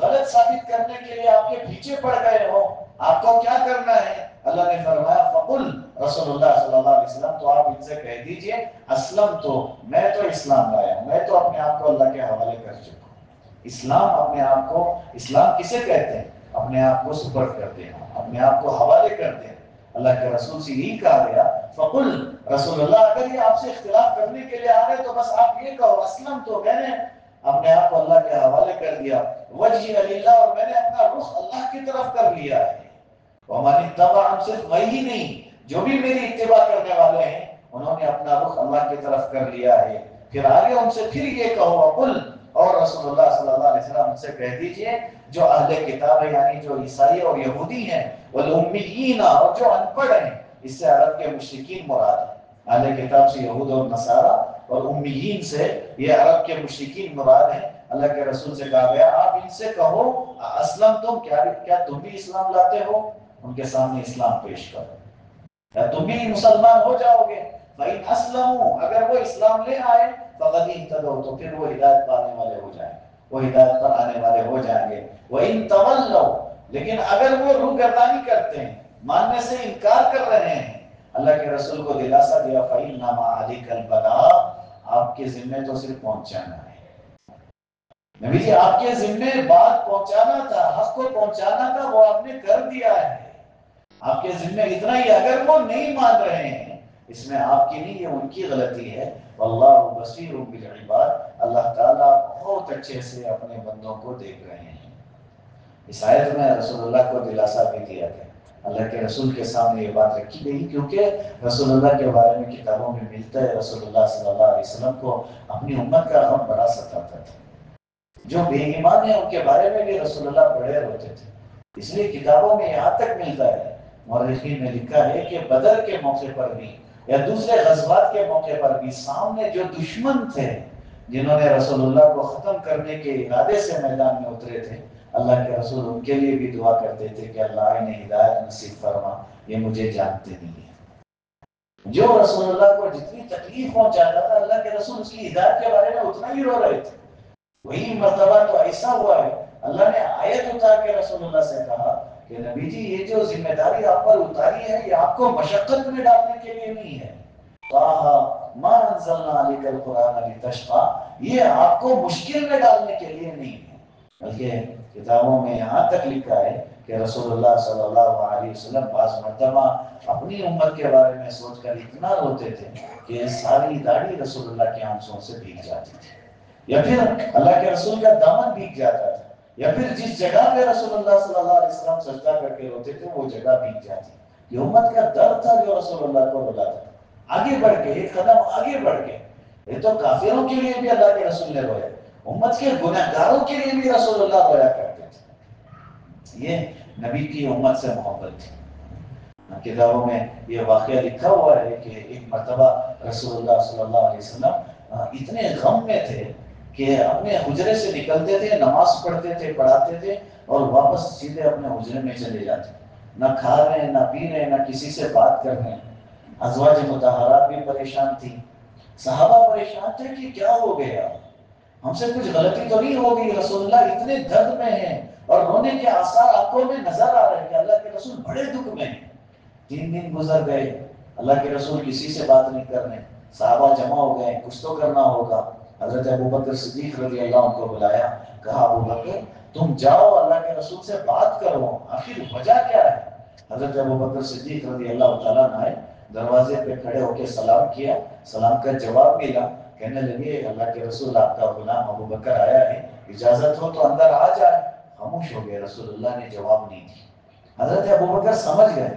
غلط ثابت کرنے کے لیے آپ کے پیچھے پڑ گئے ہو، آپ کو کیا کرنا ہے؟ اللہ نے فرمایا فقل، رسول اللہ صلی اللہ علیہ وسلم تو آپ ان سے کہہ دیجئے اسلم، تو میں تو اسلام لایا ہوں، میں تو اپنے آپ کو اللہ کے حوالے کر چکا ہوں۔ اسلام اپنے آپ کو، اسلام کسے کہتے ہیں؟ اپنے آپ کو سپرد کر دینا، اپنے آپ کو حوالے کر دینا۔ اللہ کے رسول سے یہی کہا گیا فقل، رسول اللہ اگر یہ آپ سے اختلاف کرنے کے لیے آ رہے تو بس آپ یہ کہو اسلم، تو میں نے اپنے آپ کو اللہ کے حوالے کر دیا، وجہی للہ، اور میں نے اپنا رخ اللہ کی طرف کر لیا ہے۔ وَمَنِ اتَّبَعَ، صرف وہی نہیں، جو بھی میری اتباع کرنے والے ہیں انہوں نے اپنا رخ اللہ کی طرف کر لیا ہے۔ پھر آگے ان سے پھر یہ کہو وقل، اور رسول اللہ صلی اللہ علیہ وسلم ان سے کہہ دیجئے جو اہل کتاب ہے، یعنی جو عیسائی اور یہودی ہیں، والامیین، اور جو ان پڑھ ہیں، اس سے عرب کے مشرکین مراد ہیں۔ اہل کتاب سے یہود اور نصارہ، اور امیین سے یہ عرب کے مشرکین مراد ہیں۔ اللہ کے رسول سے کہا گیا آپ ان سے کہو اسلم تم، کیا تم بھی اسلام لاتے ہو؟ ان کے سامنے اسلام پیش کرو، کیا تم بھی مسلمان ہو جاؤ گے؟ فَإِنْ أَسْلَمُوا، اگر وہ اسلام لے آئے، فَقَدْ اهْتَدَوْا، تو پھر وہ ہدایت پانے والے ہو جائیں گے، وہ ہدایت پر آنے والے ہو جائیں گے۔ وَإِنْ تَوَلَّوْا، لیکن اگر وہ روگردانی کرتے ہیں، ماننے سے انکار کر رہے ہیں، اللہ کے رسول کو دلاسا دیا فَإِنَّمَا عَلَيْكَ الْبَلَاغُ، آپ کے ذمہ تو صرف پہنچانا ہے۔ نبی جی آپ کے ذمہ بات پہنچانا تھا، حق کو پہنچانا تھا، وہ آپ نے کر دیا ہے۔ آپ کے ذمہ اتنا ہی، اگر وہ نہیں مان رہے ہیں، اس میں آپ کی نہیں، یہ ان کی غلطی ہے۔ واللہ بصیر بالعباد، اللہ تعالیٰ بہت اچھے سے اپنے بندوں کو دیکھ رہے ہیں۔ اس آیت میں رسول اللہ کو دلاسا بھی دیا گیا، اللہ کے رسول کے سامنے یہ بات رکھی گئی، کیونکہ رسول اللہ کے بارے میں کتابوں میں ملتا ہے رسول اللہ صلی اللہ علیہ وسلم کو اپنی امت کا غم بڑا ستاتا تھا۔ جو بے ایمان ہیں ان کے بارے میں بھی رسول اللہ بڑے روتے تھے، اس لیے کتابوں میں یہاں تک ملتا ہے، مورخین نے لکھا ہے کہ بدر کے موقع پر بھی یا دوسرے غزوات کے موقع پر بھی سامنے جو دشمن تھے جنہوں نے رسول اللہ کو ختم کرنے کے ارادے سے میدان میں اترے تھے، اللہ کے رسول ان کے لیے بھی دعا کرتے تھے کہ اللہ انہیں ہدایت نصیب فرما، یہ مجھے جانتے نہیں ہیں۔ جو رسول اللہ کو جتنی تکلیف پہنچاتا تھا، اللہ کے رسول اس کی ہدایت کے بارے میں اتنا ہی رو رہے تھے۔ وہی مرتبہ تو ایسا ہوا ہے، اللہ نے آیت اتار کے رسول اللہ سے کہا کہ نبی جی یہ جو ذمہ داری آپ پر اتاری ہے یہ آپ کو مشقت میں ڈالنے کے لیے نہیں ہے، ما انزلنا علیک القرآن لتشقى، یہ آپ کو مشکل میں ڈالنے کے لیے نہیں ہے، بلکہ کتابوں میں یہاں تک لکھا ہے کہ رسول اللہ صلی اللہ علیہ وسلم بعض مرتبہ اپنی امت کے بارے میں سوچ کر اتنا روتے تھے کہ ساری داڑھی رسول اللہ کے آنسوؤں سے بھیگ جاتی تھی، یا پھر اللہ کے رسول کا دامن بھیگ جاتا تھا، یا پھر جس جگہ پہ رسول اللہ صلی اللہ علیہ وسلم سجدہ کر کے روتے تھے وہ جگہ بھیگ جاتی۔ یہ امت کا درد تھا جو رسول اللہ کو رلاتا تھا۔ آگے بڑھ کے ایک قدم آگے بڑھ کے، یہ تو کافروں کے لیے بھی اللہ کے رسول نے رویا، امت کے گنہگاروں کے لیے بھی رسول اللہ رویا کرتے تھے۔ یہ نبی کی امت سے محبت تھی۔ کتابوں میں یہ واقعہ لکھا ہوا ہے کہ ایک مرتبہ رسول اللہ صلی اللہ علیہ وسلم اتنے غم میں تھے کہ اپنے حجرے سے نکلتے تھے، نماز پڑھتے تھے، پڑھاتے تھے اور واپس سیدھے اپنے حجرے میں چلے جاتے، نہ کھا رہے نہ پی رہے نہ کسی سے بات کر رہے۔ ازواج مطہرات بھی پریشان تھی، صحابہ پریشان تھے کہ کیا ہو گیا، ہم سے کچھ غلطی تو نہیں ہو گئی، رسول اللہ اتنے درد میں ہیں اور رونے کے آثار آنکھوں میں نظر آ رہے ہیں کہ اللہ کے رسول بڑے دکھ میں ہیں۔ 3 دن گزر گئے، اللہ کے رسول کسی سے بات نہیں کر رہے، صحابہ جمع ہو گئے، کچھ تو کرنا ہوگا۔ حضرت ابوبکر صدیق رضی اللہ عنہ کو بلایا، کہا ابوبکر تم جاؤ اللہ کے رسول سے بات کرو، آخر وجہ کیا ہے؟ حضرت ابوبکر صدیق رضی اللہ تعالیٰ نے دروازے پہ کھڑے ہو کے سلام کیا، سلام کا جواب ملا، کہنے لگے اللہ کے رسول آپ کا غلام ابوبکر آیا ہے، اجازت ہو تو اندر آ جائے۔ خاموش ہو گئے، رسول اللہ نے جواب نہیں دی۔ حضرت ابوبکر سمجھ گئے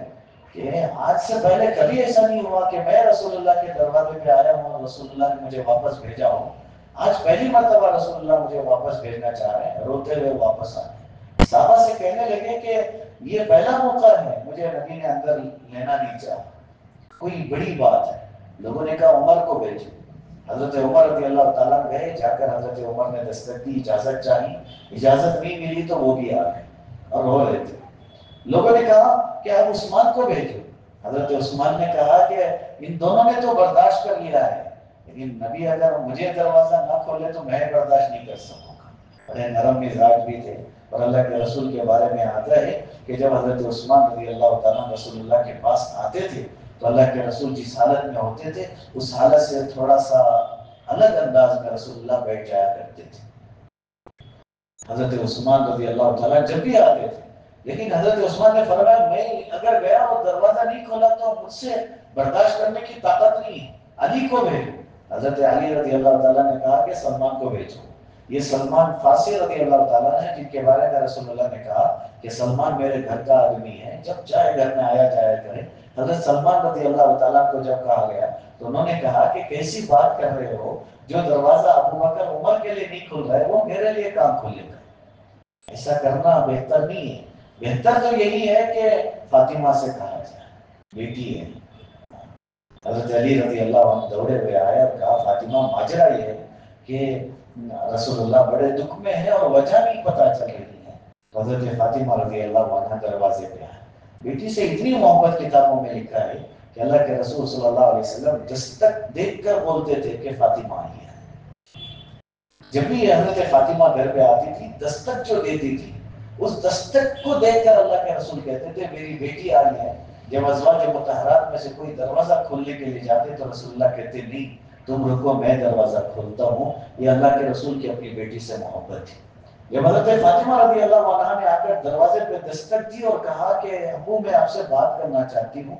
کہ آج سے پہلے کبھی ایسا نہیں ہوا کہ میں رسول اللہ کے دروازے پہ آیا ہوں اور رسول اللہ نے مجھے واپس بھیجا ہو، آج پہلی مرتبہ رسول اللہ مجھے واپس بھیجنا چاہ رہے ہیں، روتے ہوئے واپس آئے۔ صحابہ سے کہنے لگے کہ یہ پہلا موقع ہے، مجھے نبی نے اندر لینا نہیں چاہا، کوئی بڑی بات ہے۔ لوگوں نے کہا عمر کو بھیجو۔ حضرت عمر رضی اللہ تعالیٰ گئے، جا کر حضرت عمر نے دستک دی، اجازت چاہی، اجازت نہیں ملی تو وہ بھی آ گئے اور رو رہے تھے۔ لوگوں نے کہا کہ آپ عثمان کو بھیجو۔ حضرت عثمان نے کہا کہ ان دونوں نے تو برداشت کر لیا ہے، لیکن نبی اگر مجھے دروازہ نہ کھولے تو میں برداشت نہیں کر سکوں گا۔ بڑے نرم مزاج بھی تھے، اور اللہ کے رسول کے بارے میں آتا ہے کہ جب حضرت عثمان رضی اللہ تعالیٰ رسول اللہ کے پاس آتے تھے تو اللہ کے رسول جس حالت میں ہوتے تھے اس حالت سے تھوڑا سا الگ انداز میں رسول اللہ بیٹھ جایا کرتے تھے۔ حضرت عثمان رضی اللہ تعالیٰ جب بھی آتے تھے، لیکن حضرت عثمان نے فرمایا میں اگر گیا اور دروازہ نہیں کھولا تو مجھ سے برداشت کرنے کی طاقت نہیں ہے، علی کو بھیجو۔ حضرت علی رضی اللہ تعالیٰ نے کہا کہ سلمان کو بھیجو۔ یہ سلمان فارسی رضی اللہ تعالیٰ نے جن کے بارے میں رسول اللہ نے کہا کہ سلمان میرے گھر کا آدمی ہے، جب چاہے گھر میں آیا جایا کرے۔ حضرت سلمان رضی اللہ تعالیٰ کو جب کہا گیا تو انہوں نے کہا کہ کیسی بات کر رہے ہو، جو دروازہ ابوبکر عمر کے لیے نہیں کھل رہا ہے وہ میرے لیے کام کھولے گا، ایسا کرنا بہتر نہیں ہے۔ بہتر تو یہی ہے کہ فاطمہ سے کہا جائے، بیٹی ہے۔ حضرت علی رضی اللہ عنہ دوڑے ہوئے آئے اور کہا فاطمہ ماجرا یہ ہے کہ رسول اللہ بڑے دکھ میں ہے اور وجہ نہیں پتہ چل رہی ہے۔ حضرت فاطمہ رضی اللہ عنہ دروازے پہ آئے، بیٹی سے اتنی محبت کتابوں میں لکھا ہے کہ اللہ کے رسول صلی اللہ علیہ وسلم دستک دیکھ کر بولتے تھے کہ فاطمہ آئی ہے۔ جب بھی حضرت فاطمہ گھر پہ آتی تھی دستک جو دیتی تھی اس دستک کو دیکھ کر اللہ کے رسول کہتے تھے میری بیٹی آئی ہے۔ جب ازواج مطہرات میں سے کوئی دروازہ کھولنے کے لیے جاتے تو رسول اللہ کہتے نہیں تم رکو میں دروازہ کھولتا ہوں۔ یہ اللہ کے رسول کی اپنی بیٹی سے محبت تھی۔ جب حضرت فاطمہ رضی اللہ عنہا نے آ کر دروازے پہ دستک دی اور کہا کہ ابو میں آپ سے بات کرنا چاہتی ہوں،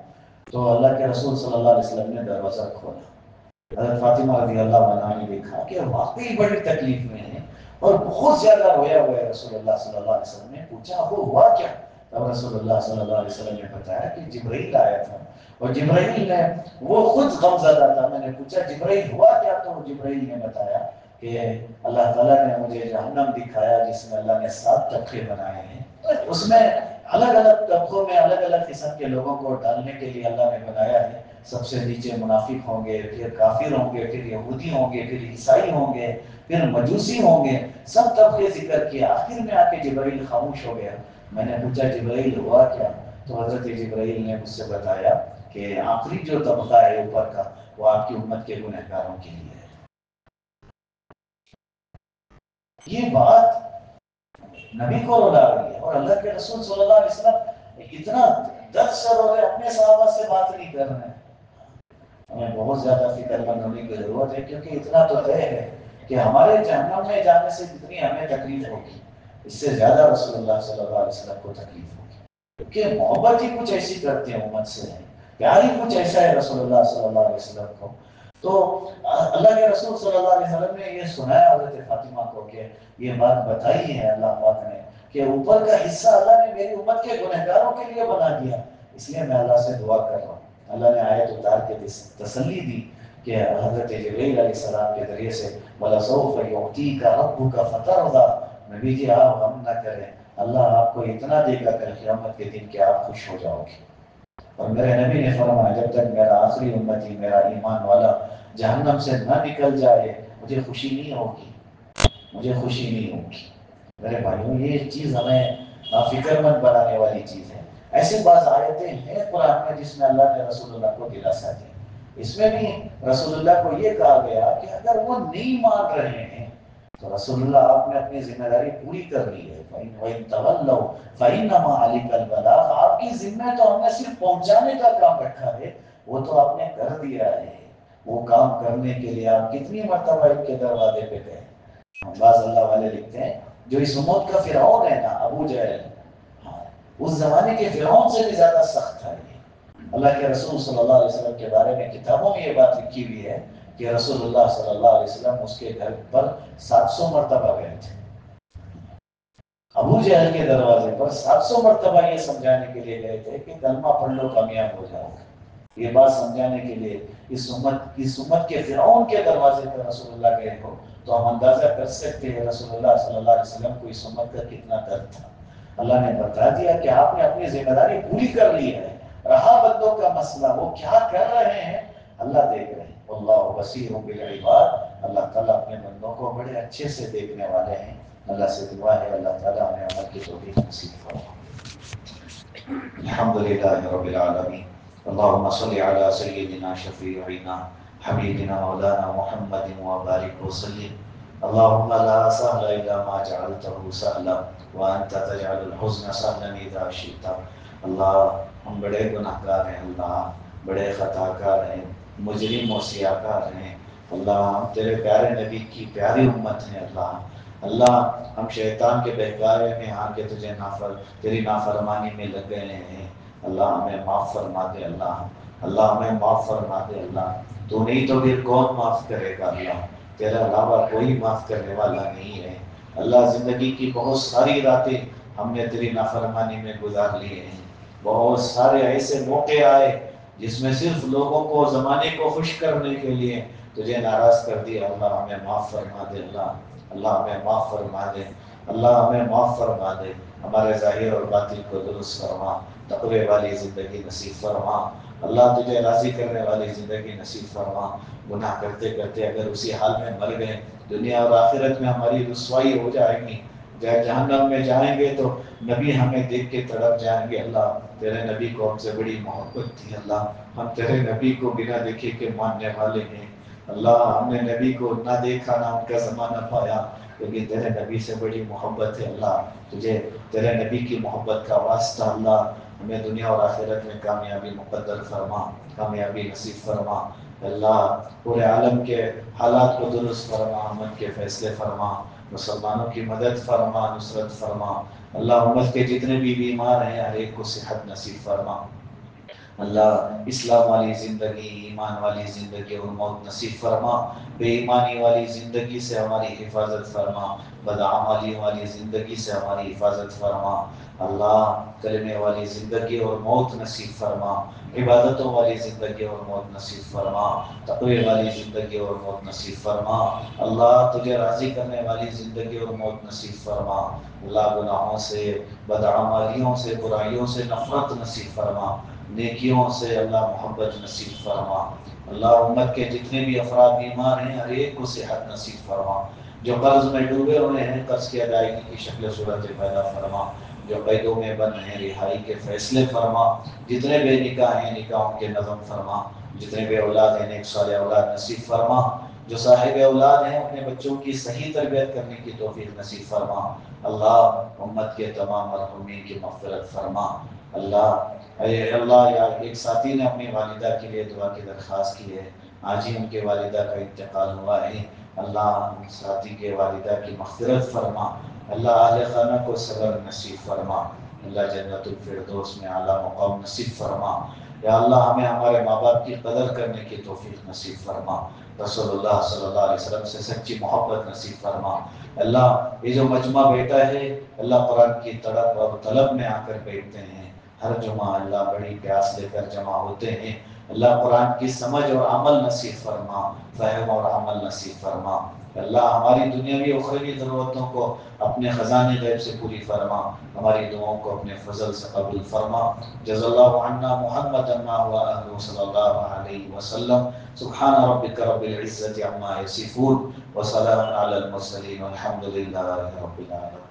تو اللہ کے رسول صلی اللہ علیہ وسلم نے دروازہ کھولا۔ حضرت فاطمہ رضی اللہ عنہا نے دیکھا کہ واقعی بڑی تکلیف میں ہے اور بہت زیادہ رویا ہوا ہے۔ رسول اللہ صلی اللہ علیہ وسلم نے پوچھا وہ ہوا کیا؟ تب رسول اللہ صلی اللہ علیہ وسلم نے بتایا کہ جبرائیل آیا تھا اور جبرائیل نے وہ خود غم زدہ تھا۔ میں نے پوچھا جبرائیل ہوا کیا؟ تو جبرائیل نے بتایا کہ اللہ تعالیٰ نے مجھے جہنم دکھایا جس میں اللہ نے 7 طبقے بنائے ہیں، اس میں الگ الگ طبقوں میں الگ الگ قسم کے لوگوں کو ڈالنے کے لیے اللہ نے بنایا ہے۔ سب سے نیچے منافق ہوں گے، پھر کافر ہوں گے، پھر یہودی ہوں گے، پھر عیسائی ہوں گے، پھر مجوسی ہوں گے، سب طبقے ذکر کیے۔ آخر میں آ کے جبرائیل خاموش ہو گیا۔ میں نے پوچھا جبرائیل ہوا کیا؟ تو حضرت جبرائیل نے مجھ سے بتایا کہ آخری جو طبقہ ہے اوپر کا وہ آپ کی امت کے گنہگاروں کے لیے ہے۔ یہ بات نبی کو رولا رہی ہے، اور اللہ کے رسول صلی اللہ علیہ وسلم اتنا درد سے رو رہے، اپنے صحابہ سے بات نہیں کر رہے ہیں۔ ہمیں بہت زیادہ فکر مند ہونے کی ضرورت ہے، کیونکہ اتنا تو طے ہے کہ ہمارے جہنم میں جانے سے جتنی ہمیں تکلیف ہوگی، اس سے زیادہ رسول اللہ صلی اللہ علیہ وسلم کو تکلیف ہوگی، کیونکہ محبت ہی کچھ ایسی کرتے ہیں امت سے، پیار ہی کچھ ایسا ہے رسول اللہ صلی اللہ علیہ وسلم کو۔ تو اللہ کے رسول صلی اللہ علیہ وسلم نے یہ سنایا حضرت فاطمہ کو، کہ یہ بات بتائی ہے اللہ پاک نے کہ اوپر کا حصہ اللہ نے میری امت کے گنہگاروں کے لیے بنا دیا، اس لیے میں اللہ سے دعا کر رہا ہوں۔ اللہ نے آیت اتار کے تسلی دی کہ حضرت جبرائیل علیہ السلام کے ذریعے سے وَلَسَوْفَ يُعْطِيكَ رَبُّكَ فَتَرْضَىٰ، نبی جی آپ غم نہ کریں، اللہ آپ کو اتنا دے گا کل قیامت کے دن کہ آپ خوش ہو جاؤ گے۔ اور میرے نبی نے فرمایا جب تک میرا آخری امتی، میرا ایمان والا جہنم سے نہ نکل جائے، مجھے خوشی نہیں ہوگی، مجھے خوشی نہیں ہوگی۔ میرے بھائیوں، یہ چیز ہمیں فکر مند بنانے والی چیز ہے۔ ایسی بعض آیتیں ہیں قرآن میں جس میں اللہ نے رسول اللہ کو دلاسا دی، اس میں بھی رسول اللہ کو یہ کہا گیا کہ اگر وہ نہیں مان رہے ہیں تو رسول اللہ آپ نے اپنی ذمہ داری پوری کر لی ہے۔ وَإِن تَوَلَّوْا فَإِنَّمَا عَلَيْكَ الْبَلَاغُ، آپ کی ذمہ تو ہم نے صرف پہنچانے کا کام رکھا ہے، وہ تو آپ نے کر دیا ہے۔ وہ کام کرنے کے لیے آپ کتنی مرتبہ ان کے دروازے پہ گئے۔ بعض اللہ والے لکھتے ہیں جو اس امت کا فرعون ہے نا، ابو جہل، اس زمانے کے فرعون سے بھی زیادہ سخت تھا یہ۔ اللہ کے رسول صلی اللہ علیہ وسلم کے بارے میں کتابوں میں یہ بات لکھی ہوئی ہے کہ رسول اللہ صلی اللہ علیہ وسلم اس کے گھر پر 700 مرتبہ گئے تھے، ابو جہل کے دروازے پر 700 مرتبہ یہ سمجھانے کے لیے گئے تھے کہ کلمہ پڑھ لو کامیاب ہو جاؤ گے۔ یہ بات سمجھانے کے لیے اس امت کے فرعون کے دروازے پر رسول اللہ گئے ہو تو ہم اندازہ کر سکتے ہیں رسول اللہ صلی اللہ علیہ وسلم کو اس امت کا کتنا درد تھا۔ اللہ نے بتا دیا کہ آپ نے اپنی ذمہ داری پوری کر لی ہے، رہا بندوں کا مسئلہ وہ کیا کر رہے ہیں اللہ دیکھ رہے ہیں۔ اللہ بصیر بالعباد، اللہ تعالیٰ اپنے بندوں کو بڑے اچھے سے دیکھنے والے ہیں۔ اللہ سے دعا ہے اللہ تعالیٰ ہمیں عمل کی توفیق نصیب فرمائے۔ الحمدللہ رب العالمین، اللہم صلی علی سیدنا شفیعنا حبیبنا مولانا محمد وبارک وسلم۔ اللہم لا سہل الا ما جعلته سہلا وانت تجعل الحزن سہلا اذا شئت۔ اللہ ہم بڑے گناہ گار ہیں، اللہ بڑے خطا کار ہیں، مجرم و سیاکار ہیں، اللہ ہم تیرے پیارے نبی کی پیاری امت ہیں، اللہ ہم شیطان کے بہکارے میں آ کے تیری نافرمانی میں لگ گئے ہیں، اللہ ہمیں معاف فرما دے، اللہ ہمیں معاف فرما دے، اللہ تو نہیں تو پھر کون معاف کرے گا، اللہ تیرا علاوہ کوئی معاف کرنے والا نہیں ہے۔ اللہ زندگی کی بہت ساری راتیں ہم نے تیری نافرمانی میں گزار لیے ہیں، بہت سارے ایسے موقع آئے جس میں صرف لوگوں کو، زمانے کو خوش کرنے کے لیے تجھے ناراض کر دیا، اللہ ہمیں معاف فرما دے، اللہ ہمیں معاف فرما دے، اللہ ہمیں معاف فرما دے، ہمارے ظاہر اور باطن کو درست فرما، تقوی والی زندگی نصیب فرما، اللہ تجھے راضی کرنے والی زندگی نصیب فرما۔ گناہ کرتے کرتے اگر اسی حال میں مر گئے، دنیا اور آخرت میں ہماری رسوائی ہو جائے گی، جہنم میں جائیں گے تو نبی ہمیں دیکھ کے تڑپ جائیں گے، اللہ تیرے نبی کو ہم سے بڑی محبت تھی، اللہ ہم تیرے نبی کو بنا دیکھے کے ماننے والے ہیں، اللہ ہم نے نبی کو نہ دیکھا نہ ان کا زمانہ پایا، لیکن تیرے نبی سے بڑی محبت ہے، اللہ تجھے تیرے نبی کی محبت کا واسطہ اللہ ہمیں دنیا اور آخرت میں کامیابی مقدر فرما، کامیابی نصیب فرما، اللہ پورے عالم کے حالات کو درست فرما، امن کے فیصلے فرما، مسلمانوں کی مدد فرما، نصرت فرما، اللہ امت کے جتنے بھی بیمار ہیں ہر ایک کو صحت نصیب فرما، اللہ اسلام والی زندگی، ایمان والی زندگی اور موت نصیب فرما، بے ایمانی والی زندگی سے ہماری حفاظت فرما، بدعمالی والی زندگی سے ہماری حفاظت فرما، اللہ کلمے والی زندگی اور موت نصیب فرما، عبادتوں والی زندگی اور موت نصیب فرما، تقوی والی زندگی اور موت نصیب فرما، اللہ تجھے راضی کرنے والی زندگی اور موت نصیب فرما، اللہ گناہوں سے، بدعمالیوں سے، برائیوں سے نفرت نصیب فرما، نیکیوں سے اللہ محبت نصیب فرما، اللہ امت کے جتنے بھی افراد بیمار ہیں ہر ایک کو صحت نصیب فرما، جو قرض میں ڈوبے ہوئے ہیں قرض کی ادائیگی کی شکل صورت پیدا فرما، جو قیدوں میں بند ہیں رہائی کے فیصلے فرما، جتنے بے نکاح ہیں نکاحوں کے نظم فرما، جتنے بے اولاد ہیں نیک صالح اولاد نصیب فرما، جو صاحب اولاد ہیں اپنے بچوں کی صحیح تربیت کرنے کی توفیق نصیب فرما۔ اللہ امت کے تمام مرحومین کی مغفرت فرما۔ اللہ یا ایک ساتھی نے اپنی والدہ کے لیے دعا کی درخواست کی ہے، آج ہی ان کے والدہ کا انتقال ہوا ہے۔ اللہ ساتھی کے والدہ کی مغفرت فرما۔ اللہ اہل خانہ کو صبر نصیب فرما۔ اللہ جنت الفردوس میں اعلیٰ مقام نصیب فرما۔ یا اللہ ہمیں ہمارے ماں باپ کی قدر کرنے کی توفیق نصیب فرما۔ رسول اللہ صلی اللہ علیہ وسلم سے سچی محبت نصیب فرما۔ اللہ یہ جو مجمع بیٹا ہے اللہ قرآن کی تڑپ اور طلب میں آ کر بیٹھتے ہیں، ہر جمعہ اللہ بڑی پیاس لے کر جمع ہوتے ہیں، اللہ قرآن کی سمجھ اور عمل نصیب فرما، فہم اور عمل نصیب فرما۔ اللہ ہماری دنیاوی و اخروی ضرورتوں کو اپنے خزانے غیب سے پوری فرما، ہماری دعاؤں کو اپنے فضل سے قبول فرما۔ جزا اللہ عنا محمد و اہلہ صلی اللہ علیہ وسلم۔ سبحان ربک رب العزة عما یصفون وسلام علی المرسلین والحمد للہ رب العالمین۔